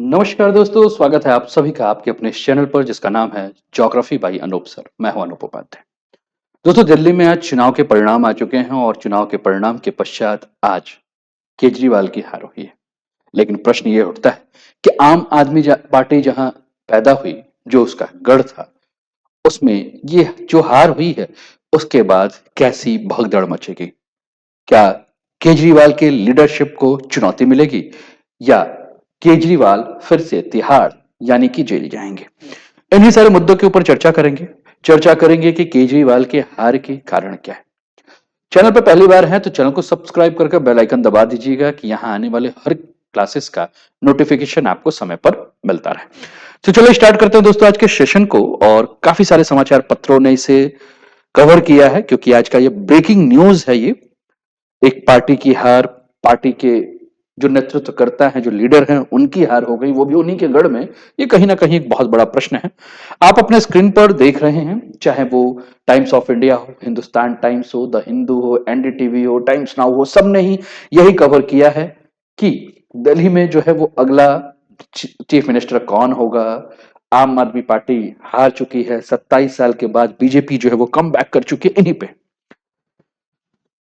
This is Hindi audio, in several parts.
नमस्कार दोस्तों, स्वागत है आप सभी का आपके अपने इस चैनल पर जिसका नाम है ज्योग्राफी बाई अनूप सर। मैं हूं अनूप उपाध्याय। दोस्तों, दिल्ली में आज चुनाव के परिणाम आ चुके हैं और चुनाव के परिणाम के पश्चात आज केजरीवाल की हार हुई है। लेकिन प्रश्न ये उठता है कि आम आदमी पार्टी जहां पैदा हुई, जो उसका गढ़ था, उसमें ये जो हार हुई है, उसके बाद कैसी भगदड़ मचेगी? क्या केजरीवाल के लीडरशिप को चुनौती मिलेगी या केजरीवाल फिर से तिहाड़ यानी कि जेल जाएंगे? इन्हीं सारे मुद्दों के ऊपर चर्चा करेंगे कि केजरीवाल के हार के कारण क्या है। चैनल पर पहली बार है तो चैनल को सब्सक्राइब करके बेल आइकन दबा दीजिएगा कि यहां आने वाले हर क्लासेस का नोटिफिकेशन आपको समय पर मिलता रहे। तो चलो स्टार्ट करते हैं दोस्तों आज के सेशन को। और काफी सारे समाचार पत्रों ने इसे कवर किया है क्योंकि आज का ये ब्रेकिंग न्यूज है। ये एक पार्टी की हार, पार्टी के जो नेतृत्व करता है, जो लीडर हैं, उनकी हार हो गई, वो भी उन्हीं के गढ़ में। ये कहीं ना कहीं एक बहुत बड़ा प्रश्न है। आप अपने स्क्रीन पर देख रहे हैं, चाहे वो टाइम्स ऑफ इंडिया हो, हिंदुस्तान टाइम्स हो, द हिंदू हो, एनडीटीवी हो, टाइम्स नाउ हो, सब ने ही यही कवर किया है कि दिल्ली में जो है वो अगला चीफ मिनिस्टर कौन होगा। आम आदमी पार्टी हार चुकी है, 27 साल के बाद बीजेपी जो है वो कम बैक कर चुकी है इन्हीं पे।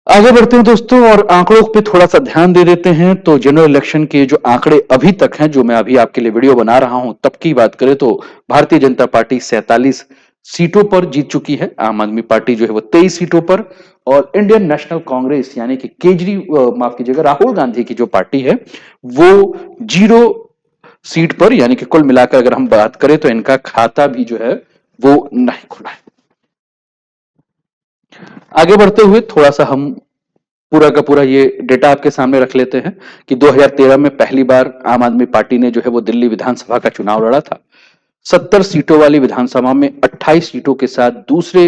आगे बढ़ते हैं दोस्तों और आंकड़ों पे थोड़ा सा ध्यान दे देते हैं। तो जनरल इलेक्शन के जो आंकड़े अभी तक हैं, जो मैं अभी आपके लिए वीडियो बना रहा हूं तब की बात करें तो भारतीय जनता पार्टी 47 सीटों पर जीत चुकी है, आम आदमी पार्टी जो है वो 23 सीटों पर, और इंडियन नेशनल कांग्रेस यानी कि माफ कीजिएगा, राहुल गांधी की जो पार्टी है वो 0 सीट पर, यानी कि कुल मिलाकर अगर हम बात करें तो इनका खाता भी जो है वो नहीं खुला है। आगे बढ़ते हुए थोड़ा सा हम पूरा का पूरा ये डेटा आपके सामने रख लेते हैं कि 2013 में पहली बार आम आदमी पार्टी ने जो है वो दिल्ली विधानसभा का चुनाव लड़ा था। 70 सीटों वाली विधानसभा में 28 सीटों के साथ दूसरे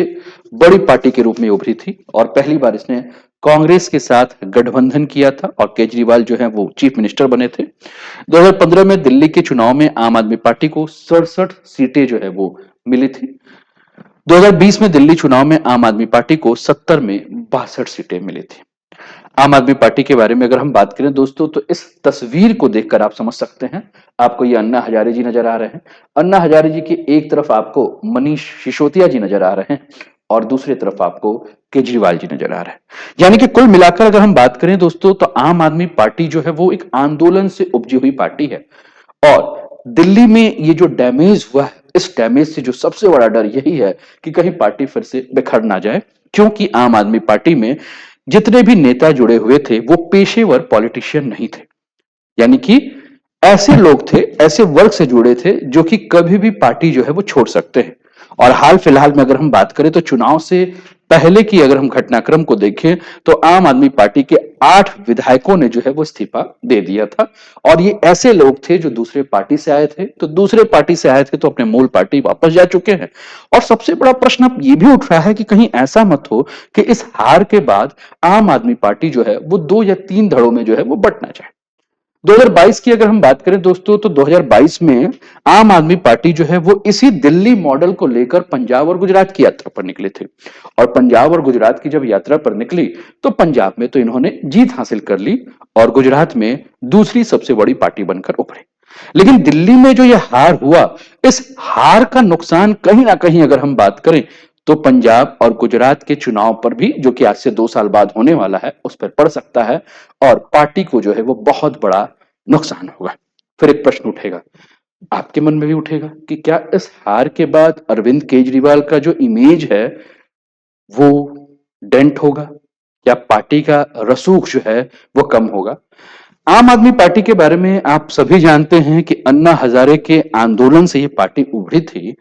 बड़ी पार्टी के रूप में उभरी थी और पहली बार इसने कांग्रेस के साथ गठबंधन किया था और केजरीवाल जो है वो चीफ मिनिस्टर बने थे। 2015 में दिल्ली के चुनाव में आम आदमी पार्टी को 67 सीटें जो है वो मिली थी। 2020 में दिल्ली चुनाव में आम आदमी पार्टी को 70 में 62 सीटें मिली थी। आम आदमी पार्टी के बारे में अगर हम बात करें दोस्तों, तो इस तस्वीर को देखकर आप समझ सकते हैं। आपको ये अन्ना हजारे जी नजर आ रहे हैं। अन्ना हजारे जी की एक तरफ आपको मनीष सिसोदिया जी नजर आ रहे हैं और दूसरी तरफ आपको केजरीवाल जी नजर आ रहे हैं। यानी कि कुल मिलाकर अगर हम बात करें दोस्तों, तो आम आदमी पार्टी जो है वो एक आंदोलन से उपजी हुई पार्टी है। और दिल्ली में ये जो डैमेज हुआ है, इस डैमेज से जो सबसे बड़ा डर यही है कि कहीं पार्टी फिर से बिखर ना जाए, क्योंकि आम आदमी पार्टी में जितने भी नेता जुड़े हुए थे वो पेशेवर पॉलिटिशियन नहीं थे। यानी कि ऐसे लोग थे, ऐसे वर्ग से जुड़े थे जो कि कभी भी पार्टी जो है वो छोड़ सकते हैं। और हाल फिलहाल में अगर हम बात करें तो चुनाव से पहले की अगर हम घटनाक्रम को देखें तो आम आदमी पार्टी के 8 विधायकों ने जो है वो इस्तीफा दे दिया था। और ये ऐसे लोग थे जो दूसरे पार्टी से आए थे, तो दूसरे पार्टी से आए थे तो अपने मूल पार्टी वापस जा चुके हैं। और सबसे बड़ा प्रश्न अब ये भी उठ रहा है कि कहीं ऐसा मत हो कि इस हार के बाद आम आदमी पार्टी जो है वो 2 या 3 धड़ों में जो है वो बंट ना जाए। 2022 की अगर हम बात करें दोस्तों, तो 2022 में आम आदमी पार्टी जो है वो इसी दिल्ली मॉडल को लेकर पंजाब और गुजरात की यात्रा पर निकले थे। और पंजाब और गुजरात की जब यात्रा पर निकली तो पंजाब में तो इन्होंने जीत हासिल कर ली और गुजरात में दूसरी सबसे बड़ी पार्टी बनकर उभरे। लेकिन दिल्ली में जो यह हार हुआ, इस हार का नुकसान कहीं ना कहीं अगर हम बात करें तो पंजाब और गुजरात के चुनाव पर भी, जो कि आज से 2 साल बाद होने वाला है, उस पर पड़ सकता है और पार्टी को जो है वो बहुत बड़ा नुकसान होगा। फिर एक प्रश्न उठेगा, आपके मन में भी उठेगा कि क्या इस हार के बाद अरविंद केजरीवाल का जो इमेज है वो डेंट होगा या पार्टी का रसूख जो है वो कम होगा? आम आदमी पार्टी के बारे में आप सभी जानते हैं कि अन्ना हजारे के आंदोलन से ये पार्टी उभरी थी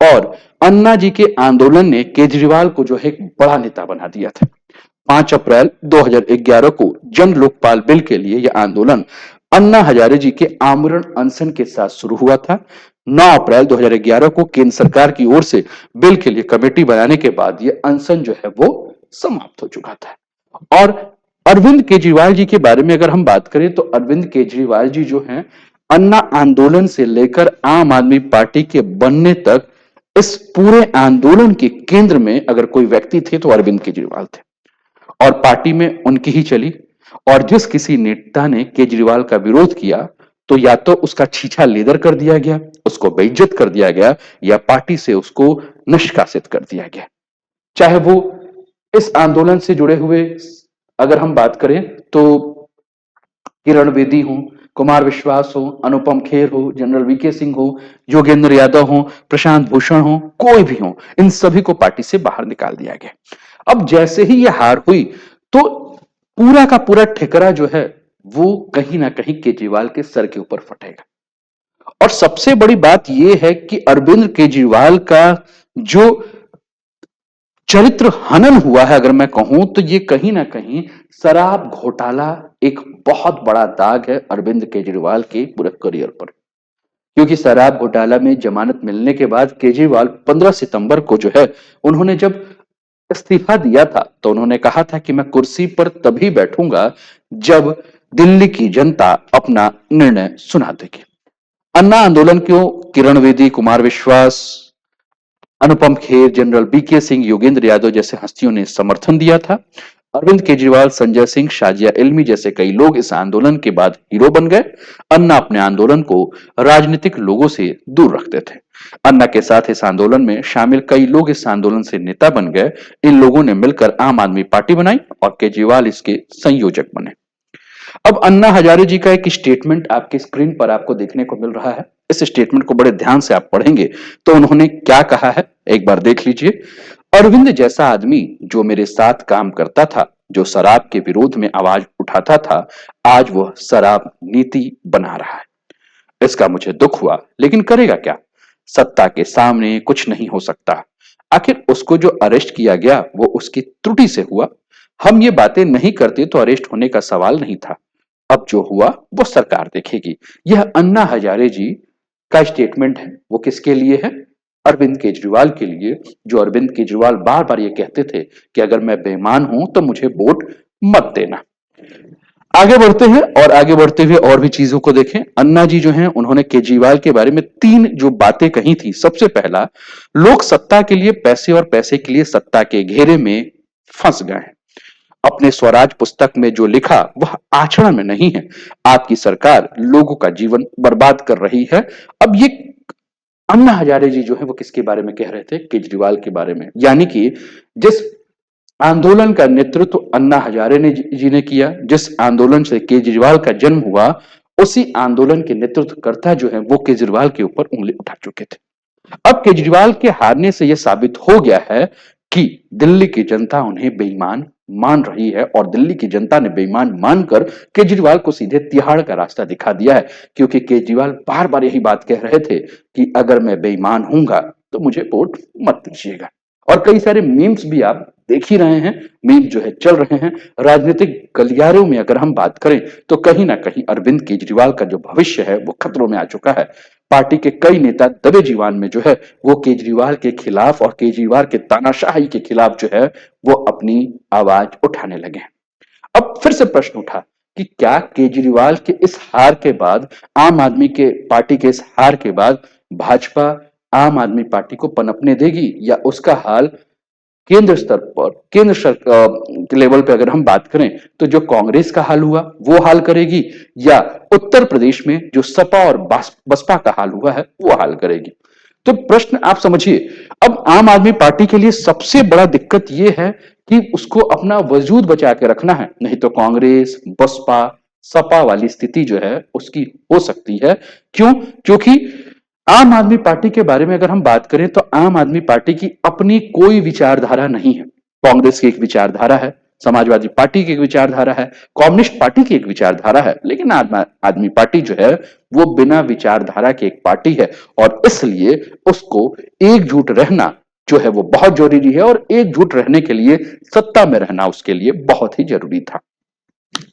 और अन्ना जी के आंदोलन ने केजरीवाल को जो है एक बड़ा नेता बना दिया था। 5 अप्रैल 2011 को जन लोकपाल बिल के लिए यह आंदोलन अन्ना हजारे जी के आमरण अनशन के साथ शुरू हुआ था। 9 अप्रैल 2011 को केंद्र सरकार की ओर से बिल के लिए कमेटी बनाने के बाद यह अनशन जो है वो समाप्त हो चुका था। और अरविंद केजरीवाल जी के बारे में अगर हम बात करें तो अरविंद केजरीवाल जी जो हैं, अन्ना आंदोलन से लेकर आम आदमी पार्टी के बनने तक इस पूरे आंदोलन के केंद्र में अगर कोई व्यक्ति थे तो अरविंद केजरीवाल थे और पार्टी में उनकी ही चली। और जिस किसी नेता ने केजरीवाल का विरोध किया तो या तो उसका छीछा लेदर कर दिया गया, उसको बेइज्जत कर दिया गया, या पार्टी से उसको निष्कासित कर दिया गया। चाहे वो इस आंदोलन से जुड़े हुए अगर हम बात करें तो किरण बेदी हो, कुमार विश्वास हो, अनुपम खेर हो, जनरल वीके सिंह हो, योगेंद्र यादव हो, प्रशांत भूषण हो, कोई भी हो, इन सभी को पार्टी से बाहर निकाल दिया गया। अब जैसे ही यह हार हुई तो पूरा का पूरा ठिकरा जो है वो कहीं ना कहीं केजरीवाल के सर के ऊपर फटेगा। और सबसे बड़ी बात यह है कि अरविंद केजरीवाल का जो चरित्र हनन हुआ है, अगर मैं कहूं तो ये कहीं ना कहीं शराब घोटाला एक बहुत बड़ा दाग है अरविंद केजरीवाल के पूरे करियर पर। क्योंकि शराब घोटाला में जमानत मिलने के बाद केजरीवाल 15 सितंबर को जो है उन्होंने जब इस्तीफा दिया था तो उन्होंने कहा था कि मैं कुर्सी पर तभी बैठूंगा जब दिल्ली की जनता अपना निर्णय सुना देगी। अन्ना आंदोलन को किरण बेदी, कुमार विश्वास, अनुपम खेर, जनरल बीके सिंह, योगेंद्र यादव जैसे हस्तियों ने समर्थन दिया था। अरविंद केजरीवाल, संजय सिंह, शाजिया इल्मी जैसे कई लोग इस आंदोलन के बाद हीरो बन गए। अन्ना अपने आंदोलन को राजनीतिक लोगों से दूर रखते थे। अन्ना के साथ इस आंदोलन में शामिल कई लोग इस आंदोलन से नेता बन गए। इन लोगों ने मिलकर आम आदमी पार्टी बनाई और केजरीवाल इसके संयोजक बने। अब अन्ना हजारे जी का एक स्टेटमेंट आपके स्क्रीन पर आपको देखने को मिल रहा है। इस स्टेटमेंट को बड़े ध्यान से आप पढ़ेंगे तो उन्होंने क्या कहा है, एक बार देख लीजिए। अरविंद जैसा आदमी जो मेरे साथ काम करता था, जो शराब के विरोध में आवाज उठाता था, आज वह शराब नीति बना रहा है। इसका मुझे दुख हुआ, लेकिन करेगा क्या? सत्ता के सामने कुछ नहीं हो सकता। आखिर उसको जो अरेस्ट किया गया वो उसकी त्रुटि से हुआ। हम ये बातें नहीं करते तो अरेस्ट होने का सवाल नहीं था। अब जो हुआ वो सरकार देखेगी। यह अन्ना हजारे जी का स्टेटमेंट है। वो किसके लिए है? अरविंद केजरीवाल के लिए। जो अरविंद केजरीवाल बार बार ये कहते थे कि अगर मैं बेईमान हूं तो मुझे वोट मत देना। आगे बढ़ते हैं और आगे बढ़ते हुए और भी चीजों को देखें। अन्ना जी जो हैं उन्होंने केजरीवाल के बारे में 3 जो बातें कही थी। सबसे पहला, लोग सत्ता के लिए पैसे और पैसे के लिए सत्ता के घेरे में फंस गए हैं। अपने स्वराज पुस्तक में जो लिखा वह आचरण में नहीं है। आपकी सरकार लोगों का जीवन बर्बाद कर रही है। अब ये अन्ना हजारे जी जो है वो किसके बारे में कह रहे थे? केजरीवाल के बारे में। यानी कि जिस आंदोलन का नेतृत्व अन्ना हजारे ने जी ने किया, जिस आंदोलन से केजरीवाल का जन्म हुआ, उसी आंदोलन के नेतृत्वकर्ता जो है वो केजरीवाल के ऊपर उंगली उठा चुके थे। अब केजरीवाल के हारने से यह साबित हो गया है कि दिल्ली की जनता उन्हें बेईमान मान रही है और दिल्ली की जनता ने बेईमान मानकर केजरीवाल को सीधे तिहाड़ का रास्ता दिखा दिया है। क्योंकि केजरीवाल बार बार यही बात कह रहे थे कि अगर मैं बेईमान हूंगा तो मुझे वोट मत दीजिएगा। और कई सारे मीम्स भी आप देख ही रहे हैं, मीम जो है चल रहे हैं राजनीतिक गलियारों में। अगर हम बात करें तो कहीं ना कहीं अरविंद केजरीवाल का जो भविष्य है वो खतरों में आ चुका है। पार्टी के कई नेता दबे जीवन में जो है वो केजरीवाल के खिलाफ और केजरीवाल के तानाशाही के खिलाफ जो है वो अपनी आवाज उठाने लगे हैं। अब फिर से प्रश्न उठा कि क्या केजरीवाल के इस हार के बाद, आम आदमी के पार्टी के इस हार के बाद भाजपा आम आदमी पार्टी को पनपने देगी, या उसका हाल केंद्र स्तर पर, केंद्र के लेवल पे अगर हम बात करें तो जो कांग्रेस का हाल हुआ वो हाल करेगी, या उत्तर प्रदेश में जो सपा और बसपा का हाल हुआ है वो हाल करेगी? तो प्रश्न आप समझिए। अब आम आदमी पार्टी के लिए सबसे बड़ा दिक्कत यह है कि उसको अपना वजूद बचा के रखना है, नहीं तो कांग्रेस, बसपा, सपा वाली स्थिति जो है उसकी हो सकती है। क्यों? क्योंकि आम आदमी पार्टी के बारे में अगर हम बात करें तो आम आदमी पार्टी की अपनी कोई विचारधारा नहीं है। कांग्रेस की एक विचारधारा है, समाजवादी पार्टी की एक विचारधारा है, कम्युनिस्ट पार्टी की एक विचारधारा है, लेकिन आदमी पार्टी जो है वो बिना विचारधारा की एक पार्टी है। और इसलिए उसको एकजुट रहना जो है वो बहुत जरूरी है, और एकजुट रहने के लिए सत्ता में रहना उसके लिए बहुत ही जरूरी था।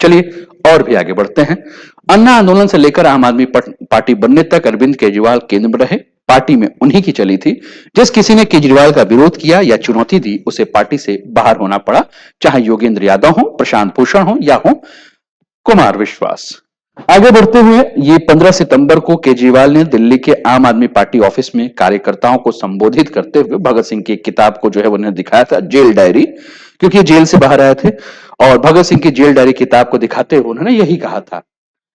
चलिए और भी आगे बढ़ते हैं। अन्ना आंदोलन से लेकर आम आदमी पार्टी बनने तक अरविंद केजरीवाल केंद्र में रहे। पार्टी में उन्हीं की चली थी। जिस किसी ने केजरीवाल का विरोध किया या चुनौती दी उसे पार्टी से बाहर होना पड़ा, चाहे योगेंद्र यादव हो, प्रशांत भूषण हो, या हो कुमार विश्वास। आगे बढ़ते हुए ये 15 सितंबर को केजरीवाल ने दिल्ली के आम आदमी पार्टी ऑफिस में कार्यकर्ताओं को संबोधित करते हुए भगत सिंह की एक किताब को जो है उन्होंने दिखाया था, जेल डायरी, क्योंकि जेल से बाहर आए थे। और भगत सिंह की जेल डायरी किताब को दिखाते हुए उन्होंने यही कहा था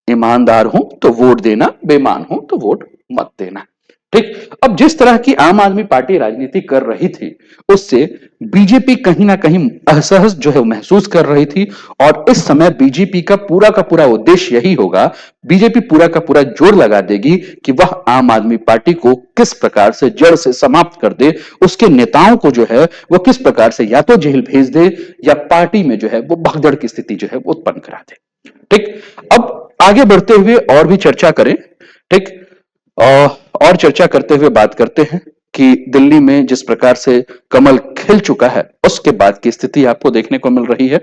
ईमानदार हूं तो वोट देना, बेईमान हूं तो वोट मत देना। ठीक। अब जिस तरह की आम आदमी पार्टी राजनीति कर रही थी, उससे बीजेपी कहीं ना कहीं असहज जो है महसूस कर रही थी। और इस समय बीजेपी का पूरा उद्देश्य यही होगा, बीजेपी पूरा का पूरा जोर लगा देगी कि वह आम आदमी पार्टी को किस प्रकार से जड़ से समाप्त कर दे, उसके नेताओं को जो है वो किस प्रकार से या तो जेल भेज दे या पार्टी में जो है वो भगदड़ की स्थिति जो है वो उत्पन्न करा दे। ठीक। अब आगे बढ़ते हुए और भी चर्चा करें। ठीक। और चर्चा करते हुए बात करते हैं कि दिल्ली में जिस प्रकार से कमल खिल चुका है, उसके बाद की स्थिति आपको देखने को मिल रही है।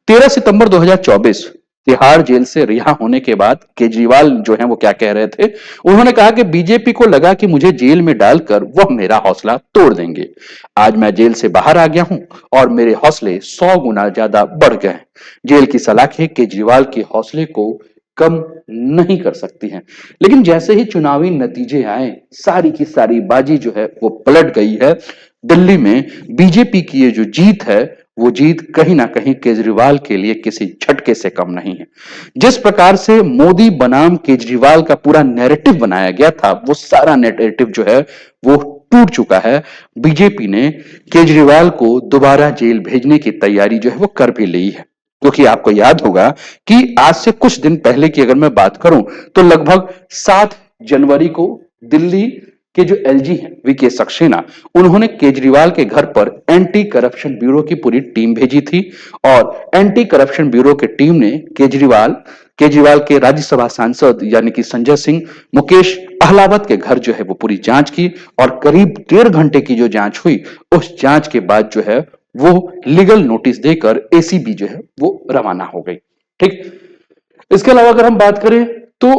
13 सितंबर 2024 तिहाड़ जेल से रिहा होने के बाद केजरीवाल जो है वो क्या कह रहे थे, उन्होंने कहा कि बीजेपी को लगा कि मुझे जेल में डालकर वह मेरा हौसला तोड़ देंगे। आज मैं जेल से बाहर आ गया हूं और मेरे हौसले 100 गुना ज्यादा बढ़ गए हैं। जेल की सलाखें केजरीवाल के हौसले को कम नहीं कर सकती हैं। लेकिन जैसे ही चुनावी नतीजे आए, सारी की सारी बाजी जो है वो पलट गई है। दिल्ली में बीजेपी की ये जो जीत है, वो जीत कहीं ना कहीं केजरीवाल के लिए किसी झटके से कम नहीं है। जिस प्रकार से मोदी बनाम केजरीवाल का पूरा नैरेटिव बनाया गया था, वो सारा नैरेटिव जो है वो टूट चुका है। बीजेपी ने केजरीवाल को दोबारा जेल भेजने की तैयारी जो है वो कर भी ली है। क्योंकि आपको याद होगा कि आज से कुछ दिन पहले की अगर मैं बात करूं, तो लगभग 7 जनवरी को दिल्ली के जो एलजी हैं वीके सक्सेना, उन्होंने केजरीवाल के घर पर एंटी करप्शन ब्यूरो की पूरी टीम भेजी थी। और एंटी करप्शन ब्यूरो की टीम ने केजरीवाल के राज्यसभा सांसद यानी कि संजय सिंह, मुकेश अहलावत के घर जो है वो पूरी जांच की। और करीब 1.5 घंटे की जो जांच हुई, उस जांच के बाद जो है वो लीगल नोटिस देकर एसीबी जो है वो रवाना हो गई। ठीक। इसके अलावा अगर हम बात करें तो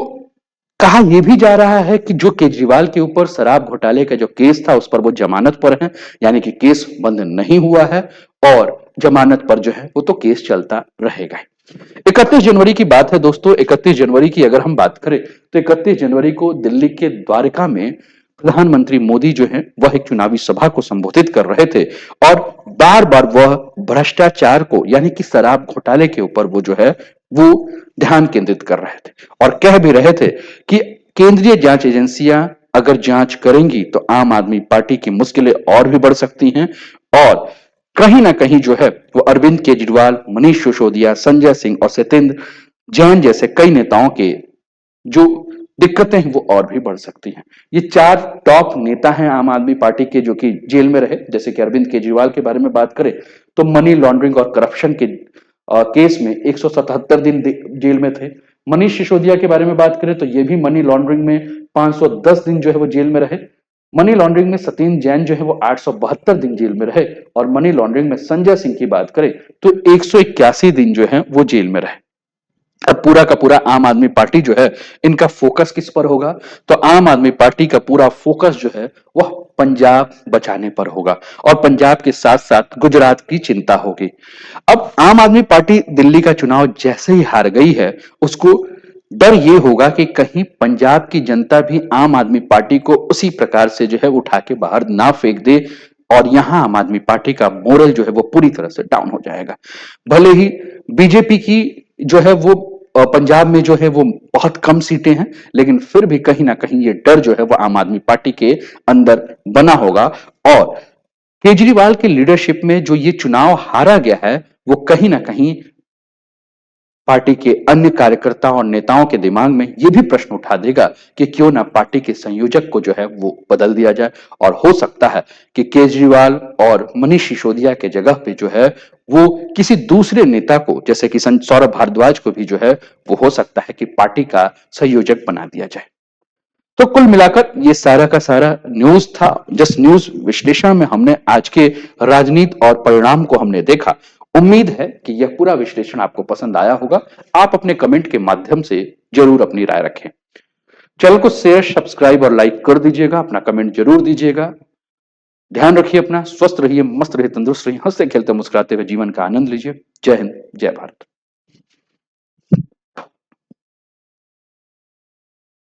कहा यह भी जा रहा है कि जो केजरीवाल के ऊपर शराब घोटाले का जो केस था, उस पर वो जमानत पर है, यानी कि केस बंद नहीं हुआ है और जमानत पर जो है वो तो केस चलता रहेगा। 31 जनवरी की बात है दोस्तों। 31 जनवरी की अगर हम बात करें तो 31 जनवरी को दिल्ली के द्वारका में प्रधानमंत्री मोदी जो है वह एक चुनावी सभा को संबोधित कर रहे थे। और बार बार वह भ्रष्टाचार को यानी कि शराब घोटाले के ऊपर वो जो है वो ध्यान केंद्रित कर रहे थे। और कह भी रहे थे कि केंद्रीय जांच एजेंसियां अगर जांच करेंगी तो आम आदमी पार्टी की मुश्किलें और भी बढ़ सकती हैं। और कहीं ना कहीं जो है वो अरविंद केजरीवाल, मनीष सिसोदिया, संजय सिंह और सत्येंद्र जैन जैसे कई नेताओं के जो दिक्कतें हैं वो और भी बढ़ सकती हैं। ये 4 टॉप नेता हैं आम आदमी पार्टी के जो कि जेल में रहे। जैसे कि अरविंद केजरीवाल के बारे में बात करें तो मनी लॉन्ड्रिंग और करप्शन के केस में 177 दिन जेल में थे। मनीष सिसोदिया के बारे में बात करें तो ये भी मनी लॉन्ड्रिंग में 510 दिन जो है वो जेल में रहे। मनी लॉन्ड्रिंग में सत्येंद्र जैन जो है वो 872 दिन जेल में रहे। और मनी लॉन्ड्रिंग में संजय सिंह की बात करें तो 181 दिन जो है वो जेल में रहे। अब पूरा का पूरा आम आदमी पार्टी जो है, इनका फोकस किस पर होगा? तो आम आदमी पार्टी का पूरा फोकस जो है वह पंजाब बचाने पर होगा। और पंजाब के साथ साथ गुजरात की चिंता होगी। अब आम आदमी पार्टी दिल्ली का चुनाव जैसे ही हार गई है, उसको डर यह होगा कि कहीं पंजाब की जनता भी आम आदमी पार्टी को उसी प्रकार से जो है उठा के बाहर ना फेंक दे। और यहां आम आदमी पार्टी का मोरल जो है वो पूरी तरह से डाउन हो जाएगा। भले ही बीजेपी की जो है वो पंजाब में जो है वो बहुत कम सीटें हैं, लेकिन फिर भी कहीं ना कहीं ये डर जो है वो आम आदमी पार्टी के अंदर बना होगा। और केजरीवाल की लीडरशिप में जो ये चुनाव हारा गया है, वो कहीं ना कहीं पार्टी के अन्य कार्यकर्ताओं और नेताओं के दिमाग में यह भी प्रश्न उठा देगा कि क्यों ना पार्टी के संयोजक को जो है वो बदल दिया जाए। और हो सकता है कि केजरीवाल और मनीष सिसोदिया के जगह पे जो है वो किसी दूसरे नेता को, जैसे कि सौरभ भारद्वाज को भी जो है वो हो सकता है कि पार्टी का संयोजक बना दिया जाए। तो कुल मिलाकर ये सारा का सारा न्यूज था। जस्ट न्यूज विश्लेषण में हमने आज के राजनीति और परिणाम को हमने देखा। उम्मीद है कि यह पूरा विश्लेषण आपको पसंद आया होगा। आप अपने कमेंट के माध्यम से जरूर अपनी राय रखें। चैनल को शेयर, सब्सक्राइब और लाइक कर दीजिएगा। अपना कमेंट जरूर दीजिएगा। ध्यान रखिए अपना, स्वस्थ रहिए, मस्त रहिए, तंदुरुस्त रहिए, हंसते खेलते मुस्कुराते हुए जीवन का आनंद लीजिए। जय हिंद, जय भारत।